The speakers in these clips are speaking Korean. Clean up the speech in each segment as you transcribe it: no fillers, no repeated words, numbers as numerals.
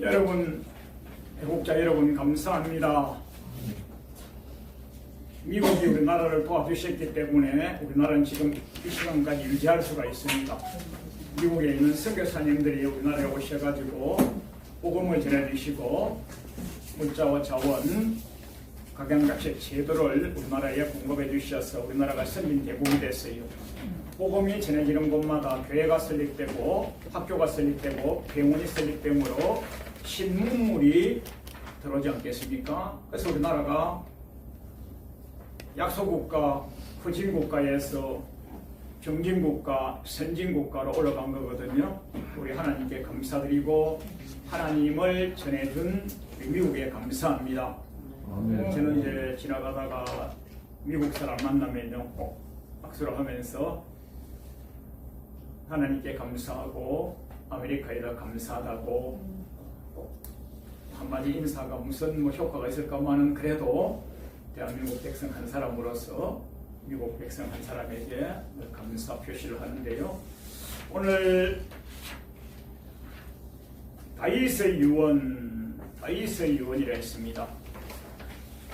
여러분, 애국자 여러분 감사합니다. 미국이 우리나라를 도와주셨기 때문에 우리나라는 지금 이 시간까지 유지할 수가 있습니다. 미국에 있는 선교사님들이 우리나라에 오셔가지고 복음을 전해주시고 문자와 자원, 각양각색 제도를 우리나라에 공급해 주셔서 우리나라가 선진 대국이 됐어요. 복음이 전해지는 곳마다 교회가 설립되고 학교가 설립되고 병원이 설립되므로 신문물이 들어오지 않겠습니까? 그래서 우리나라가 약소국가, 후진국가에서 중진국가, 선진국가로 올라간 거거든요. 우리 하나님께 감사드리고 하나님을 전해준 미국에 감사합니다. 저는 이제 지나가다가 미국 사람 만나면요 꼭 박수를 하면서 하나님께 감사하고 아메리카에다 감사하다고 한마디 인사가 무슨 효과가 있을까만은 그래도 대한민국 백성 한 사람으로서 미국 백성 한 사람에게 감사 표시를 하는데요. 오늘 다윗의 유언이라 했습니다.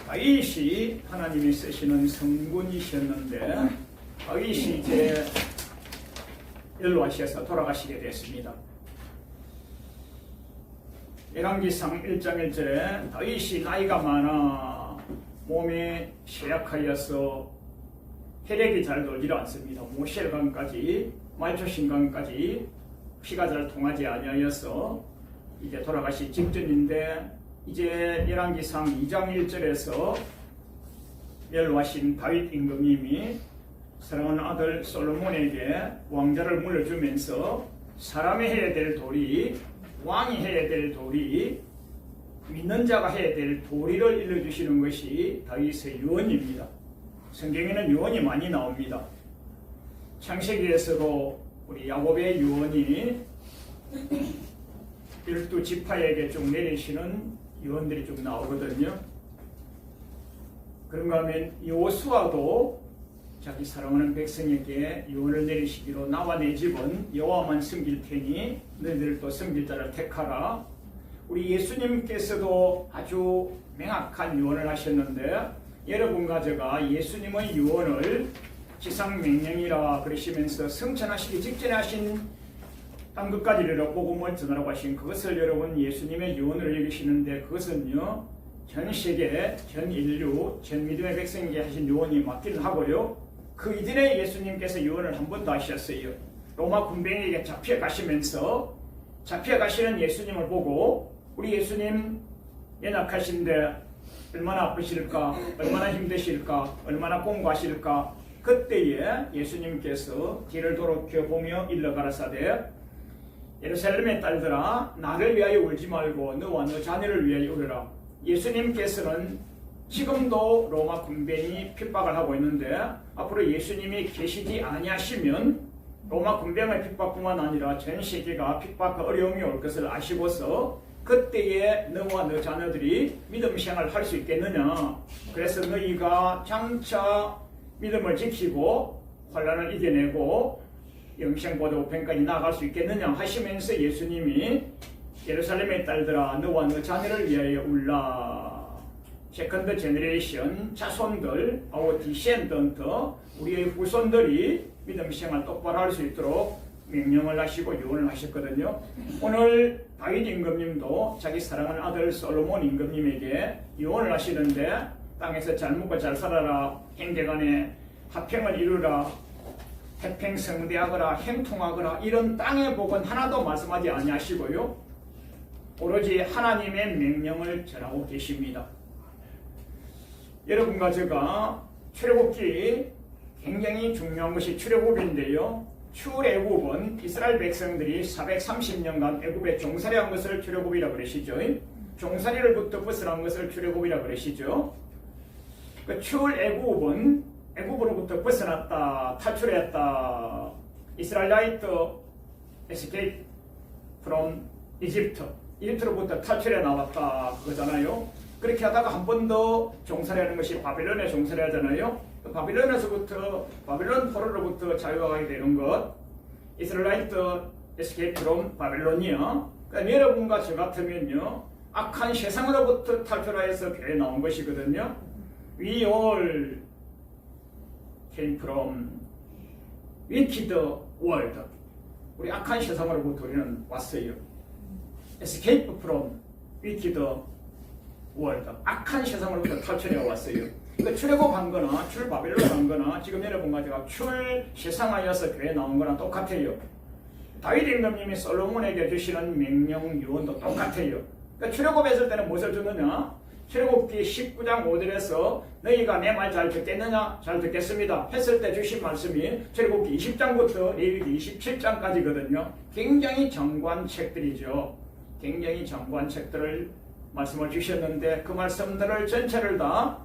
다윗이 하나님이 쓰시는 성군이셨는데 다윗이 이제 연로하셔서 돌아가시게 됐습니다. 열왕기상 1장 1절에 다윗이 나이가 많아 몸이 쇠약하여서 혈액이 잘 돌지를 않습니다. 모실강까지 말초신강까지 피가 잘 통하지 아니하여서 이제 돌아가시 직전인데 이제 열왕기상 2장 1절에서 멸하신 다윗 임금님이 사랑하는 아들 솔로몬에게 왕자를 물려주면서 사람이 해야 될 도리, 왕이 해야 될 도리, 믿는 자가 해야 될 도리를 일러주시는 것이 다윗의 유언입니다. 성경에는 유언이 많이 나옵니다. 창세기에서도 우리 야곱의 유언이 12지파에게 쭉 내리시는 유언들이 쭉 나오거든요. 그런가 하면 여호수아도 자기 사랑하는 백성에게 유언을 내리시기로 나와 내 집은 여호와만 섬길 테니 너희들도 섬길 자를 택하라. 우리 예수님께서도 아주 명확한 유언을 하셨는데 여러분과 제가 예수님의 유언을 지상명령이라 그러시면서 성천하시기 직전에 하신 땅끝까지 이르러 복음을 전하라고 하신 그것을 여러분 예수님의 유언을 여기시는데 그것은요 전 세계, 전 인류, 전 믿음의 백성에게 하신 유언이 맞기는 하고요. 그 이전에 예수님께서 유언을 한 번 더 하셨어요. 로마 군병에게 잡혀가시면서 잡혀가시는 예수님을 보고 우리 예수님 연약하신데 얼마나 아프실까, 얼마나 힘드실까, 얼마나 공부하실까. 그때에 예수님께서 뒤를 돌이켜보며 일러 가라사대 예루살렘의 딸들아 나를 위하여 울지 말고 너와 너 자녀를 위하여 울어라. 예수님께서는 지금도 로마 군병이 핍박을 하고 있는데 앞으로 예수님이 계시지 아니하시면 로마 군병의 핍박뿐만 아니라 전 세계가 핍박과 어려움이 올 것을 아시고서 그때에 너와 너 자녀들이 믿음 생활을 할 수 있겠느냐. 그래서 너희가 장차 믿음을 지키고 환난을 이겨내고 영생보다 우편까지 나아갈 수 있겠느냐 하시면서 예수님이 예루살렘의 딸들아 너와 너 자녀를 위하여 울라. 세컨드 제너레이션 자손들, our descendant, 우리의 후손들이 믿음 생활 똑바로 할 수 있도록 명령을 하시고 유언을 하셨거든요. 오늘 다윗 임금님도 자기 사랑하는 아들 솔로몬 임금님에게 유언을 하시는데 땅에서 잘 먹고 잘 살아라, 행대간에 화평을 이루라, 태평성대하거라, 행통하거라 이런 땅의 복은 하나도 말씀하지 아니하시고요. 오로지 하나님의 명령을 전하고 계십니다. 여러분과 제가 출애굽기 굉장히 중요한 것이 출애굽인데요. 출애굽은 이스라엘 백성들이 430년간 애굽에 종살이한 것을 출애굽이라고 그러시죠. 종살이를부터 벗어난 것을 출애굽이라고 그러시죠. 그 출애굽은 애굽으로부터 벗어났다, 탈출했다. 이스라엘라이트 escape from 이집트로부터 탈출해 나왔다 그거잖아요. 그렇게 하다가 한 번 더 종살이하는 것이 바빌론에 종살이하잖아요. 바빌론에서부터 바빌론 포로로부터 자유하게 되는 것, 이스라엘라이트 escape from 바빌로니아, 그러니까 여러분과 저 같으면요, 악한 세상으로부터 탈출하여서 교회에 나온 것이거든요. We all came from wicked world. 우리 악한 세상으로부터 우리는 왔어요. Escape from wicked world. 악한 세상으로부터 탈출해 왔어요. 그러니까 출애굽한 거나 출바벨론 한 거나 지금 여러분과 제가 출세상하여서 교회에 나온 거나 똑같아요. 다윗 임금님이 솔로몬에게 주시는 명령 유언도 똑같아요. 그러니까 출애굽했을 때는 무엇을 주느냐? 출애굽기 19장 5절에서 너희가 내 말 잘 듣겠느냐? 잘 듣겠습니다. 했을 때 주신 말씀이 출애굽기 20장부터 레위기 27장까지거든요. 굉장히 정관 책들이죠. 굉장히 정관 책들을 말씀을 주셨는데 그 말씀들을 전체를 다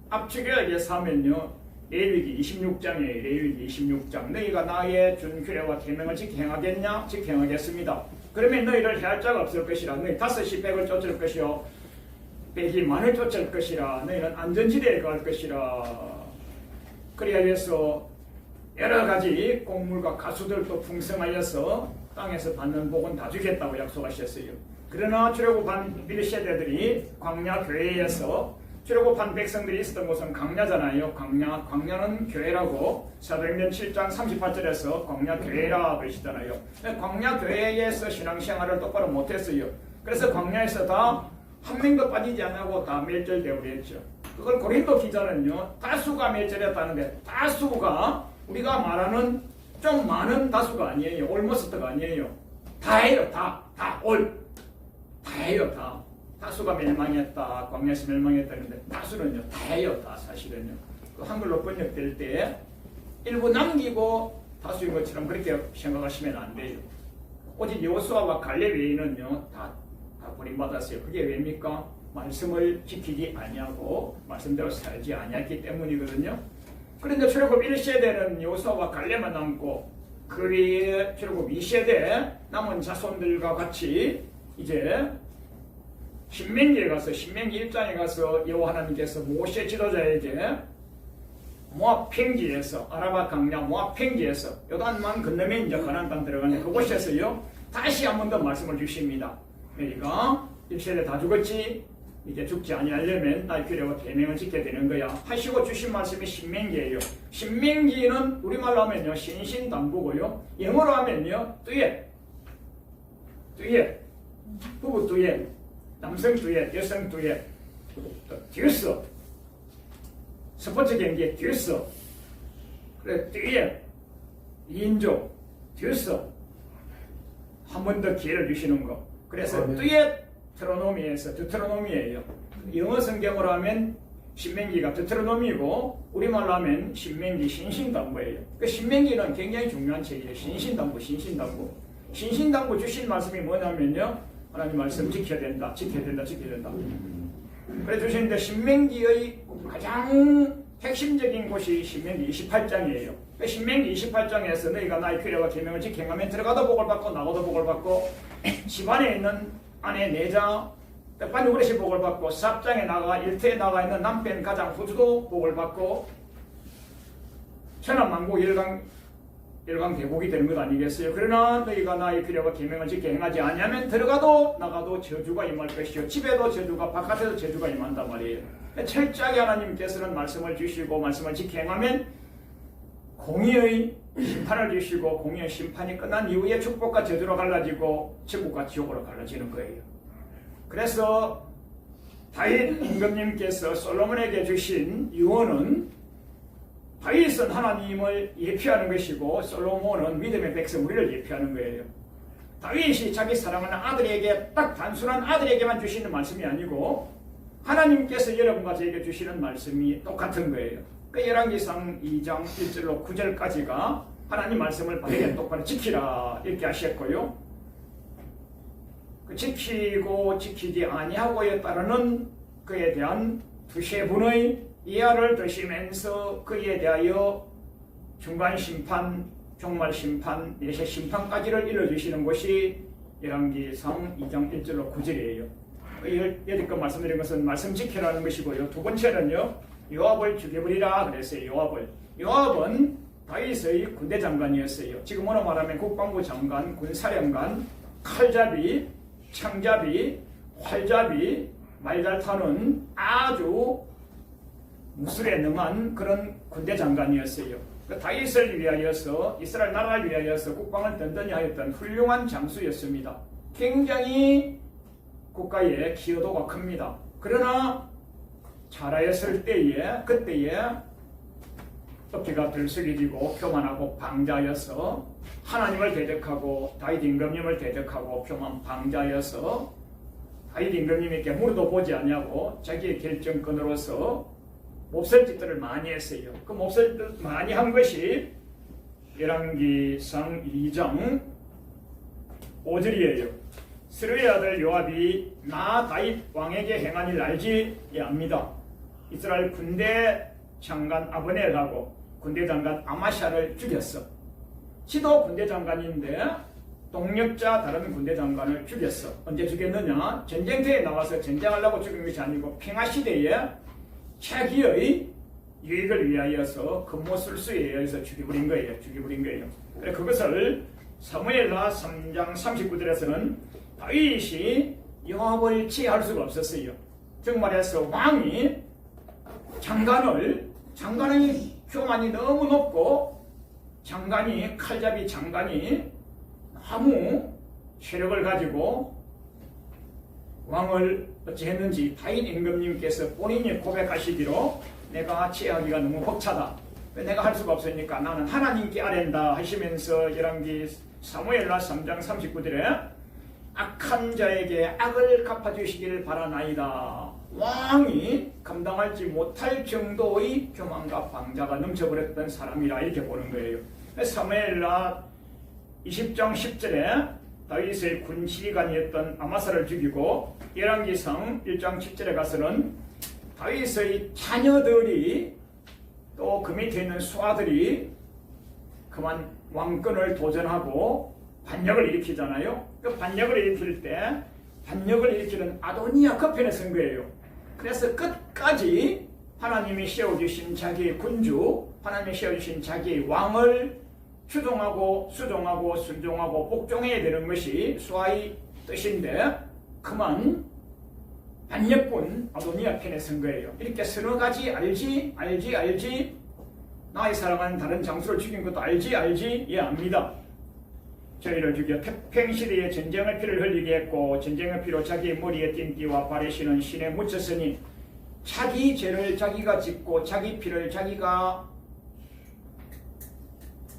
압축해서 하면요, 레위기 26장이에요. 레위기 26장. 너희가 나의 준 규례와 계명을 지행하겠냐? 지행하겠습니다. 그러면 너희를 해할 자가 없을 것이라. 너희 5시 100을 쫓을 것이요 100이 만을 쫓을 것이라. 너희는 안전지대에 갈 것이라. 그래야 해서 여러 가지 곡물과 가수들도 풍성하여서 땅에서 받는 복은 다 주겠다고 약속하셨어요. 그러나 출애굽한 밀세대들이 광야 교회에서 출애굽한 백성들이 있었던 곳은 광야잖아요. 광야는 교회라고 사도행전 7장 38절에서 광야 교회라 그러시잖아요. 광야 교회에서 신앙생활을 똑바로 못했어요. 그래서 광야에서 다 한 명도 빠지지 않고 다 멸절되고 그랬죠. 그걸 고린도 기자는요, 다수가 멸절했다는데 다수가 우리가 말하는 좀 많은 다수가 아니에요. 올모스트가 아니에요. 다예요. 다예요. 다. 다수가 멸망했다. 광야에서 멸망했다는데 다수는요, 다예요. 다 사실은요. 그 한글로 번역될 때 일부 남기고 다수인 것처럼 그렇게 생각하시면 안 돼요. 오직 여호수아와 갈렙 외에는요, 다 버림받았어요. 그게 왜입니까? 말씀을 지키지 아니하고 말씀대로 살지 아니했기 때문이거든요. 그런데 출애굽 1세대는 여호수아와 갈렙만 남고 그 위에 출애굽 2세대 남은 자손들과 같이 이제 신명기 1장에 가서 여호와 하나님께서 모세 지도자에게 모압 평지에서 아라바 강야 모압 평지에서 요단만 건너면 이제 가나안 땅 들어가는 그곳에서요 다시 한 번 더 말씀을 주십니다. 너희가 1세대 다 죽었지? 이제 죽지 아니하려면 나의 규례와 계명을 지켜야 되는 거야 하시고 주신 말씀이 신명기예요. 신명기는 우리말로 하면요 신신당부고요, 영어로 하면요 뚜엣, 부부 뚜엣, 남성 뚜엣, 여성 뚜엣, 듀스, 스포츠 경기에 듀스, 그래 뚜엣, 2인조, 듀스, 한 번 더 기회를 주시는 거. 그래서 드트로노미예요. 영어 성경으로 하면 신명기가 드트로노미고 우리말로 하면 신명기 신신당부예요. 그 신명기는 굉장히 중요한 책이에요. 신신당부. 신신당부 주신 말씀이 뭐냐면요, 하나님 말씀 지켜야 된다. 그래 주시는데 신명기의 가장 핵심적인 곳이 신명기 28장이에요. 그 신명기 28장에서 너희가 나의 규례와 계명을 지켜가면 들어가도 복을 받고 나가도 복을 받고 집안에 있는 아내 내자 백반 그릇이 복을 받고 삽장에 나가 일터에 나가 있는 남편 가장 후주도 복을 받고 천하만국 열강대복이 되는 것 아니겠어요? 그러나 너희가 나의 규례와 계명을 지켜 행하지 아니하면 들어가도 나가도 저주가 임할 것이요 집에도 저주가 바깥에도 저주가 임한단 말이에요. 철저하게 하나님께서는 말씀을 주시고 말씀을 지켜 행하면 공의의 심판을 주시고 공의의 심판이 끝난 이후에 축복과 저주로 갈라지고 천국과 지옥으로 갈라지는 거예요. 그래서 다윗 임금님께서 솔로몬에게 주신 유언은 다윗은 하나님을 예표하는 것이고 솔로몬은 믿음의 백성 우리를 예표하는 거예요. 다윗이 자기 사랑하는 아들에게 딱 단순한 아들에게만 주시는 말씀이 아니고 하나님께서 여러분과 저에게 주시는 말씀이 똑같은 거예요. 그 열왕기상 2장 1절로 9절까지가 하나님 말씀을 바르게 똑바로 지키라 이렇게 하셨고요. 그 지키고 지키지 아니하고에 따르는 그에 대한 두세 분의 이하를 드시면서 그에 대하여 중간 심판, 종말 심판, 내세 심판까지를 일러주시는 것이 열왕기상 2장 1절로 9절이에요. 여태껏 말씀드린 것은 말씀 지키라는 것이고요. 두 번째는요, 요압을 죽여버리라 그랬어요. 요압은 다윗의 군대 장관이었어요. 지금으로 말하면 국방부 장관, 군사령관, 칼잡이, 창잡이, 활잡이, 말 잘 타는 아주 무술에 능한 그런 군대 장관이었어요. 다윗을 위하여서, 이스라엘 나라를 위하여서 국방을 든든히 하였던 훌륭한 장수였습니다. 굉장히 국가의 기여도가 큽니다. 그러나 자라였을 때에, 그때에 어깨가 들썩여지고 교만하고 방자여서 하나님을 대적하고 다윗 임금님을 대적하고 교만 방자여서 다윗 임금님에게 무릎도 보지 않냐고 자기의 결정권으로서 몹쓸 짓들을 많이 했어요. 그 몹쓸 짓 많이 한 것이 열왕기상 2장 5절이에요. 스루의 아들 요압이 나 다윗 왕에게 행한 일 알지? 압니다. 이스라엘 군대 장관 아브넬하고 군대 장관 아마샤를 죽였어. 지도 군대 장관인데 동력자 다른 군대 장관을 죽였어. 언제 죽였느냐? 전쟁터에 나와서 전쟁하려고 죽인 것이 아니고 평화시대에 자기의 유익을 위하여서 근모술수에 의해서 죽여버린 거예요. 그래 그것을 사무엘하 3장 39절에서는 다윗이 요압을 지휘할 수가 없었어요. 즉 말해서 왕이 장관의 교만이 너무 높고 칼잡이 장관이 너무 세력을 가지고 왕을 어찌했는지 다윗 임금님께서 본인이 고백하시기로 내가 지휘하기가 너무 벅차다. 내가 할 수가 없으니까 나는 하나님께 아랜다 하시면서 열왕기 사무엘하 3장 39절에 악한 자에게 악을 갚아주시기를 바라나이다. 왕이 감당하지 못할 정도의 교만과 방자가 넘쳐버렸던 사람이라 이렇게 보는 거예요. 사무엘하 20장 10절에 다윗의 군 지휘관이었던 아마사를 죽이고 열왕기상 1장 7절에 가서는 다윗의 자녀들이 또 그 밑에 있는 수하들이 그만 왕권을 도전하고 반역을 일으키잖아요. 그 반역을 일으킬 때 반역을 일으키는 아도니아 그 편에 선 거예요. 그래서 끝까지 하나님이 세워주신 자기의 군주, 하나님이 세워주신 자기의 왕을 추종하고 수종하고 순종하고 복종해야 되는 것이 수하의 뜻인데 그만 반역군 아도니아 편에 선 거예요. 이렇게 서너 가지 알지 나의 사랑하는 다른 장수를 죽인 것도 알지 압니다. 저희를 죽여 태평시대에 전쟁의 피를 흘리게 했고 전쟁의 피로 자기의 머리에 띵띠와 발에 신은 신에 묻혔으니 자기 죄를 자기가 짓고 자기 피를 자기가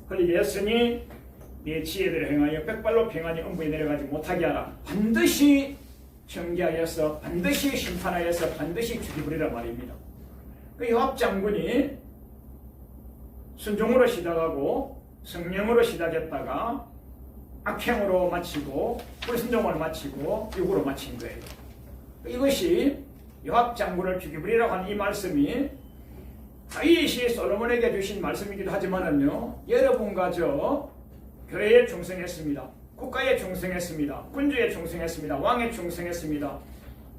흘리게 했으니 네 지혜대로 행하여 백발로 평안히 음부에 내려가지 못하게 하라. 반드시 정죄하여서 반드시 심판하여서 반드시 죽여버리라 말입니다. 그 요압 장군이 순종으로 시작하고 성령으로 시작했다가 악행으로 마치고 불순종을 마치고 육으로 마친 거예요. 이것이 요압 장군을 죽여버리라고 하는 이 말씀이 다윗이 솔로몬에게 주신 말씀이기도 하지만은요, 여러분과 저 교회에 충성했습니다. 국가에 충성했습니다. 군주에 충성했습니다. 왕에 충성했습니다.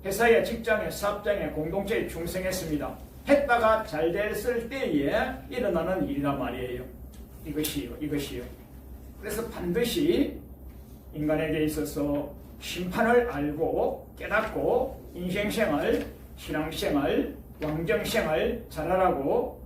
회사에, 직장에, 사업장에, 공동체에 충성했습니다. 했다가 잘 됐을 때에 일어나는 일이란 말이에요. 이것이요. 그래서 반드시 인간에게 있어서 심판을 알고 깨닫고 인생생활, 신앙생활, 왕정생활 잘하라고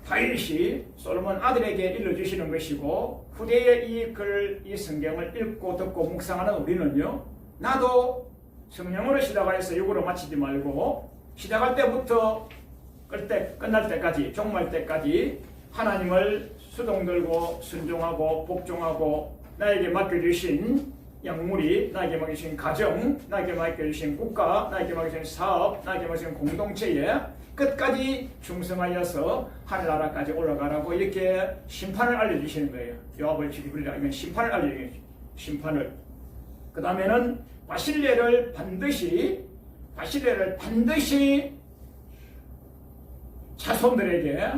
다윗이 솔로몬 아들에게 일러주시는 것이고, 후대에 이 글, 이 성경을 읽고 듣고 묵상하는 우리는요, 나도 성령으로 시작해서 육으로 마치지 말고 시작할 때부터 끝날 때까지, 종말 때까지 하나님을 수동들고 순종하고 복종하고 나에게 맡겨주신 약물이, 나에게 맡겨주신 가정, 나에게 맡겨주신 국가, 나에게 맡겨주신 사업, 나에게 맡겨주신 공동체에 끝까지 충성하여서 하늘나라까지 올라가라고 이렇게 심판을 알려주시는 거예요. 요압을 죽이려고 이건 심판을 알려주시는 거예요. 심판을. 그 다음에는 바실레를 반드시 자손들에게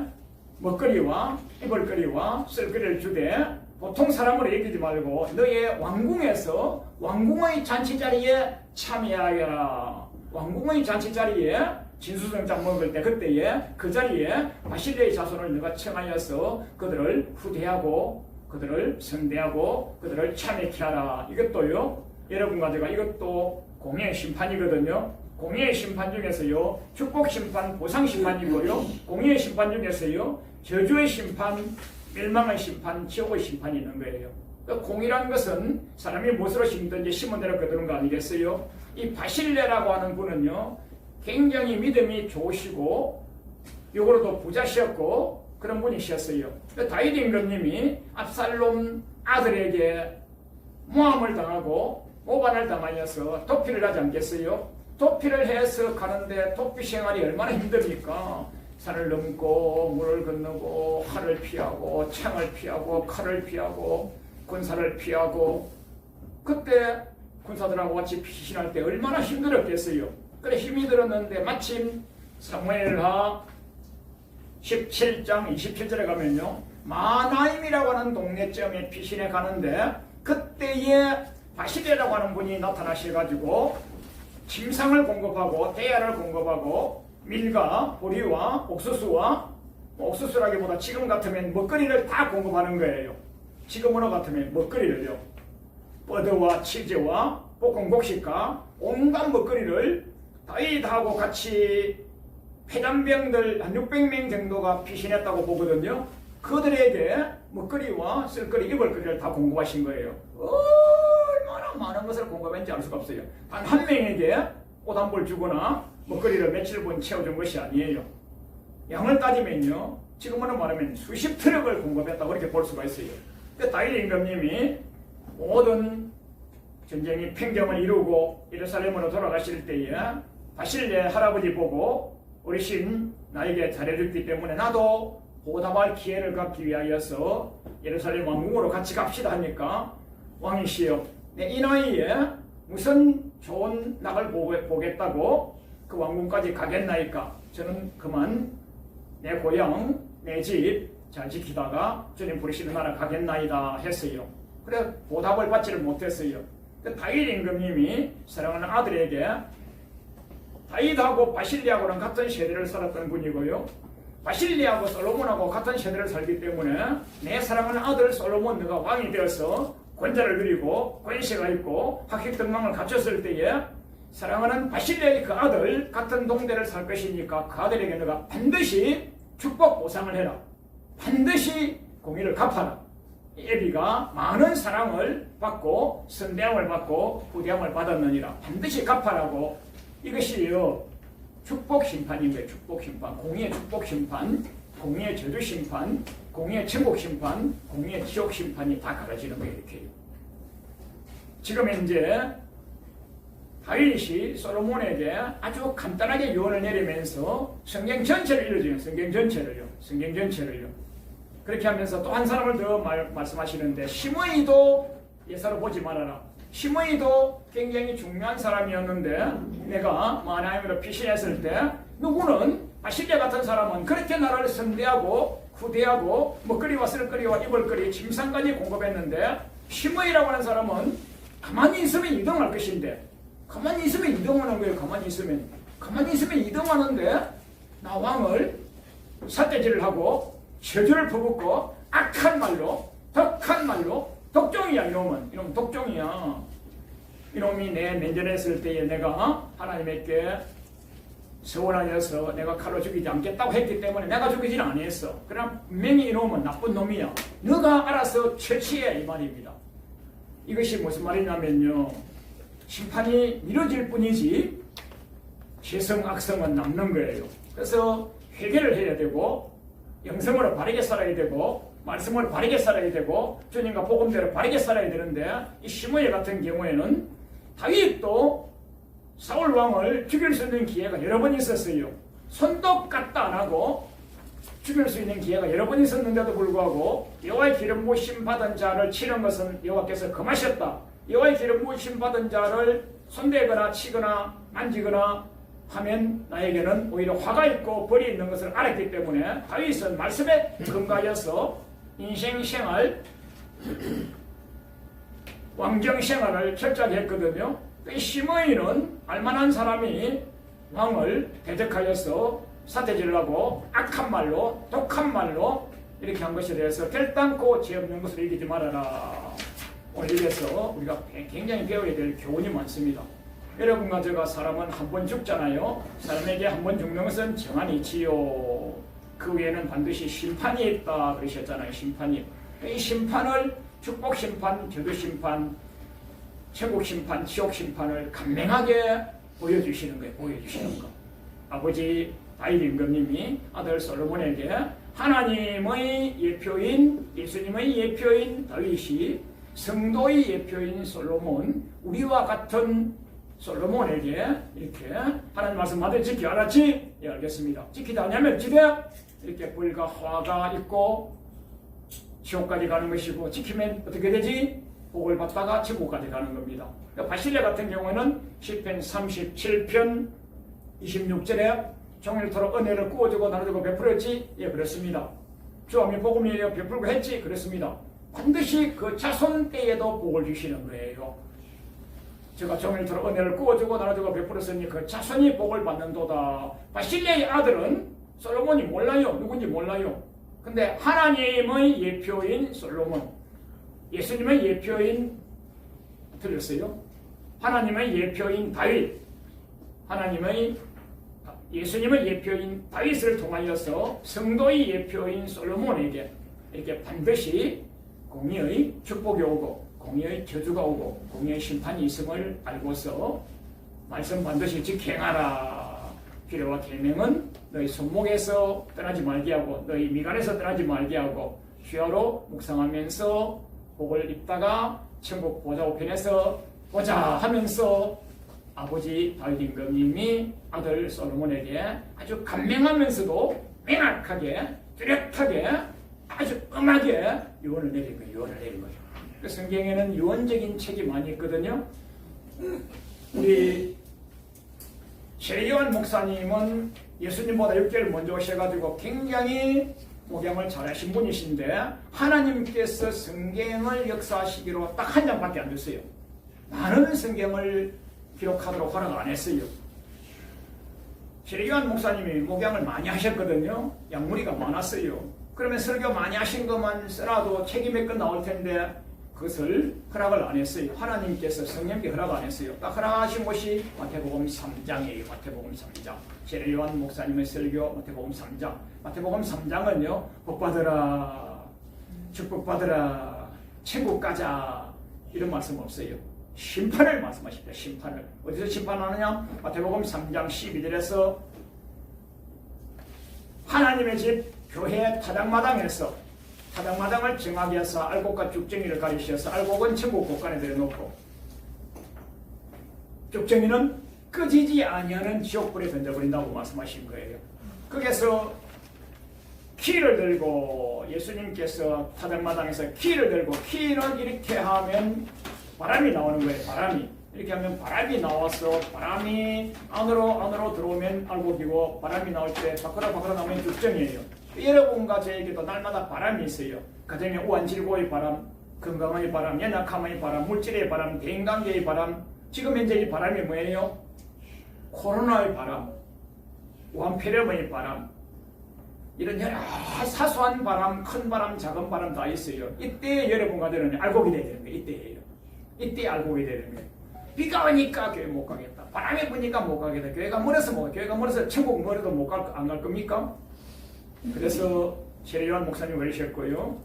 먹거리와 입을거리와 쓸거리를 주되, 보통 사람으로 얘기하지 말고 너의 왕궁에서 왕궁의 잔치 자리에 참여하여라. 왕궁의 잔치 자리에 진수성장 먹을 때 그때에 그 자리에 바실레의 자손을 너가 청하여서 그들을 후대하고 그들을 성대하고 그들을 참여케 하라. 이것도요, 여러분과 제가 이것도 공의의 심판이거든요. 공의의 심판 중에서요, 축복 심판, 보상 심판이고요, 공의의 심판 중에서요, 저주의 심판, 멸망의 심판, 지옥의 심판이 있는 거예요. 공의란 것은 사람이 무엇으로 심든지 심은 대로 거두는 거 아니겠어요? 이 바실레라고 하는 분은요, 굉장히 믿음이 좋으시고 요거로도 부자시었고 그런 분이셨어요. 다윗 임금님이 압살롬 아들에게 모함을 당하고 모반을 당하여서 도피를 하지 않겠어요? 도피를 해서 가는데 도피 생활이 얼마나 힘듭니까? 산을 넘고 물을 건너고 활을 피하고 창을 피하고 칼을 피하고 군사를 피하고, 그때 군사들하고 같이 피신할 때 얼마나 힘들었겠어요. 그래 힘이 들었는데 마침 사무엘하 17장 27절에 가면요, 마나임이라고 하는 동네점에 피신해 가는데 그때에 바실레라고 하는 분이 나타나셔가지고 침상을 공급하고 대야를 공급하고 밀과 보리와 옥수수와, 옥수수라기보다 지금 같으면 먹거리를 다 공급하는 거예요. 지금으로 같으면 먹거리를요, 버드와 치즈와 볶은 곡식과 온갖 먹거리를 다윗하고 같이 폐잔병들 한 600명 정도가 피신했다고 보거든요. 그들에게 먹거리와 쓸거리, 입을거리를 다 공급하신 거예요. 얼마나 많은 것을 공급했는지 알 수가 없어요. 단 한 명에게 옷 한 벌 주거나 먹거리를 며칠분 채워준 것이 아니에요. 양을 따지면요, 지금으로 말하면 수십 트럭을 공급했다고 그렇게 볼 수가 있어요. 근데 다윗 임금님이 모든 전쟁이 팽정을 이루고 예루살렘으로 돌아가실 때에 바실레 할아버지 보고 어르신 나에게 잘해줬기 때문에 나도 보답할 기회를 갖기 위하여서 예루살렘 왕궁으로 같이 갑시다 하니까, 왕이시여, 내 이 나이에 무슨 좋은 낙을 보겠다고 그 왕궁까지 가겠나이까? 저는 그만 내 고향, 내 집 잘 지키다가 주님 부르시는 나라 가겠나이다 했어요. 그래 보답을 받지를 못했어요. 다윗 임금님이 사랑하는 아들에게, 다윗하고 바실레하고는 같은 세대를 살았던 분이고요, 바실레하고 솔로몬하고 같은 세대를 살기 때문에 내 사랑하는 아들 솔로몬 너가 왕이 되어서 권자를 누리고 권세가 있고 학식등망을 갖췄을 때에 사랑하는 바실레의 그 아들 같은 동대를 살 것이니까 그 아들에게 너가 반드시 축복 보상을 해라. 반드시 공의를 갚아라. 에비가 많은 사랑을 받고 선대함을 받고 후대함을 받았느니라. 반드시 갚아라고. 이것이요, 축복 심판인 거예요. 축복 심판, 공의의 축복 심판, 공의의 저주 심판, 공의의 천국 심판, 공의의 지옥 심판이 다 가려지는 거예요. 이렇게. 지금 현재 다윗이 솔로몬에게 아주 간단하게 유언을 내리면서 성경 전체를 읽어줘요. 성경 전체를요. 그렇게 하면서 또 한 사람을 더 말씀하시는데, 시므이도 예사로 보지 말아라. 시므이도 굉장히 중요한 사람이었는데 내가 마나임으로 피신했을 때 누구는 바실레 같은 사람은 그렇게 나라를 선대하고 후대하고 먹거리와 쓸거리와 입을거리 침상까지 공급했는데, 시므이라고 하는 사람은 가만히 있으면 이동할 것인데, 가만히 있으면 이동하는 거예요. 가만히 있으면 이동하는데 나 왕을 삿대질을 하고 저주를 퍼붓고 악한 말로, 덕한 말로, 독종이야. 이놈은 독종이야. 이놈이 내 면전했을 때에 내가 하나님께 서원하여서 내가 칼로 죽이지 않겠다고 했기 때문에 내가 죽이지는 아니했어. 그러나 분명히 이놈은 나쁜 놈이야. 너가 알아서 처치해, 이 말입니다. 이것이 무슨 말이냐면요, 심판이 미뤄질 뿐이지 죄성 악성은 남는 거예요. 그래서 회개를 해야 되고 영성으로 바르게 살아야 되고 말씀을 바르게 살아야 되고 주님과 복음대로 바르게 살아야 되는데, 이 시므이 같은 경우에는 다윗도 사울 왕을 죽일 수 있는 기회가 여러 번 있었어요. 손도 까딱 안 하고 죽일 수 있는 기회가 여러 번 있었는데도 불구하고 여호와의 기름 부으심 받은 자를 치는 것은 여호와께서 금하셨다. 여호와의 기름 부으심 받은 자를 손대거나 치거나 만지거나 하면 나에게는 오히려 화가 있고 벌이 있는 것을 알았기 때문에 다윗은 말씀에 근거하여서 인생생활, 왕정생활을 철저하게 했거든요. 이 시므이는 알만한 사람이 왕을 대적하여서 사태질을 하고 악한 말로, 독한 말로 이렇게 한 것에 대해서 결단코 죄 없는 것을 이기지 말아라. 오늘 이래서 우리가 굉장히 배워야 될 교훈이 많습니다. 여러분과 제가 사람은 한 번 죽잖아요. 사람에게 한 번 죽는 것은 정한이 있지요. 그 외에는 반드시 심판이 있다 그러셨잖아요. 심판이. 이 심판을 축복 심판, 저주 심판, 천국 심판, 지옥 심판을 강명하게 보여주시는 거예요. 보여주시는 거. 아버지 다윗 임금님이 아들 솔로몬에게 하나님의 예표인 예수님의 예표인 다윗이 성도의 예표인 솔로몬, 우리와 같은 솔로몬에게 이렇게 하나님 말씀 받을 지켜 알았지? 예, 알겠습니다. 지키다 않으면 지대 이렇게 불과 화가 있고 지옥까지 가는 것이고, 지키면 어떻게 되지? 복을 받다가 지옥까지 가는 겁니다. 바실레 같은 경우에는 시편 37편 26절에 종일토록 은혜를 구워주고 나눠주고 베풀었지? 예, 그렇습니다. 주함이 복음을 베풀고 했지? 그렇습니다. 반드시 그 자손 때에도 복을 주시는 거예요. 제가 종일토록 은혜를 구워주고 나눠주고 베풀었으니 그 자손이 복을 받는도다. 바실레의 아들은 솔로몬이 몰라요. 누군지 몰라요. 근데 하나님의 예표인 솔로몬, 예수님의 예표인, 틀렸어요? 하나님의 예표인 다윗, 예수님의 예표인 다윗을 통하여서 성도의 예표인 솔로몬에게 이렇게 반드시 공의의 축복이 오고 공의의 저주가 오고 공의의 심판이 있음을 알고서 말씀 반드시 지켜행하라. 필요와 계명은 너희 손목에서 떠나지 말게 하고 너희 미간에서 떠나지 말게 하고 휴야로 묵상하면서 복을 입다가 천국 보좌 우편에서 보자 하면서 아버지 다윗 임금님이 아들 솔로몬에게 아주 간명하면서도 명확하게 뚜렷하게 아주 엄하게 유언을 내린 거예요. 그 성경에는 유언적인 책이 많이 있거든요. 우리 최요한 목사님은 예수님보다 6개월 먼저 오셔가지고 굉장히 목양을 잘하신 분이신데 하나님께서 성경을 역사하시기로 딱 한 장밖에 안 줬어요. 많은 성경을 기록하도록 허락 안 했어요. 최요한 목사님이 목양을 많이 하셨거든요. 양무리가 많았어요. 그러면 설교 많이 하신 것만 써놔도 책이 몇 권 나올 텐데 그것을 허락을 안 했어요. 하나님께서 성령께 허락 안 했어요. 딱 허락하신 것이 마태복음 3장이에요. 마태복음 3장. 최요한 목사님의 설교 마태복음 3장. 마태복음 3장은요. 복받으라, 축복받으라, 천국 가자 이런 말씀 없어요. 심판을 말씀하십니다. 심판을. 어디서 심판하느냐? 마태복음 3장 12절에서 하나님의 집 교회 타작마당에서 타작마당을 정하게 해서 알곡과 죽정이를 가리셔서 알곡은 천국 곳간에 들여놓고 죽정이는 꺼지지 아니하는 지옥불에 던져버린다고 말씀하신 거예요. 거기서 키를 들고 예수님께서 타작마당에서 키를 들고 키는 이렇게 하면 바람이 나오는 거예요. 바람이 이렇게 하면 바람이 나와서 바람이 안으로 들어오면 알곡이고 바람이 나올 때 밖으로 나오면 죽정이에요. 여러분과 저에게도 날마다 바람이 있어요. 가정의 우환질고의 바람, 건강의 바람, 연약함의 바람, 물질의 바람, 대인관계의 바람. 지금 현재 이 바람이 뭐예요? 코로나의 바람, 우한폐렴의 바람, 이런 여러 사소한 바람, 큰 바람, 작은 바람 다 있어요. 이때 여러분과 저는 알곡이 되야 되는 거예요. 이때예요. 이때 알곡이 되는 거예요. 비가 오니까 교회 못 가겠다. 바람이 부니까 못 가겠다. 교회가 멀어서 천국 멀어도 안 갈 겁니까? 그래서 최요한 목사님 그러셨고요.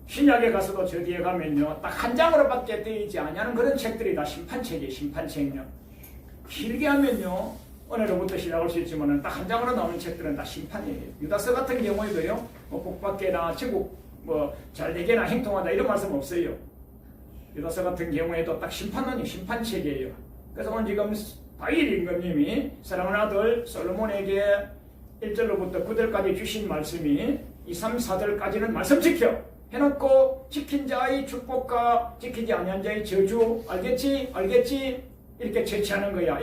신약에 가서도 저 뒤에 가면요. 딱 한 장으로밖에 되지 아니하는 그런 책들이 다 심판책이에요. 심판책요. 길게 하면요. 오늘로부터 시작할 수 있지만 딱 한 장으로 나오는 책들은 다 심판이에요. 유다서 같은 경우에도요. 복받게나 천국 잘되게나 행통하다 이런 말씀 없어요. 유다서 같은 경우에도 딱 심판론이 심판책이에요. 그래서 오늘 지금 다윗 임금님이 사랑하는 아들 솔로몬에게 1절로부터 9절까지 주신 말씀이 2, 3, 4절까지는 말씀 지켜 해놓고 지킨 자의 축복과 지키지 아니한 자의 저주 알겠지? 이렇게 채취하는 거야.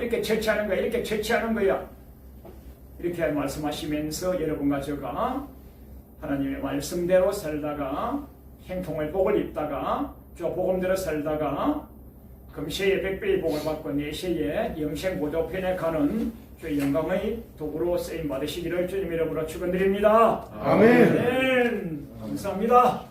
이렇게 말씀하시면서 여러분과 제가 하나님의 말씀대로 살다가 행통의 복을 입다가 주 복음대로 살다가 금세에 100배의 복을 받고 내세에 영생 보좌편에 가는 주의 영광의 도구로 쓰임 받으시기를 주님 이름으로 축원드립니다. 아멘. 아멘. 감사합니다.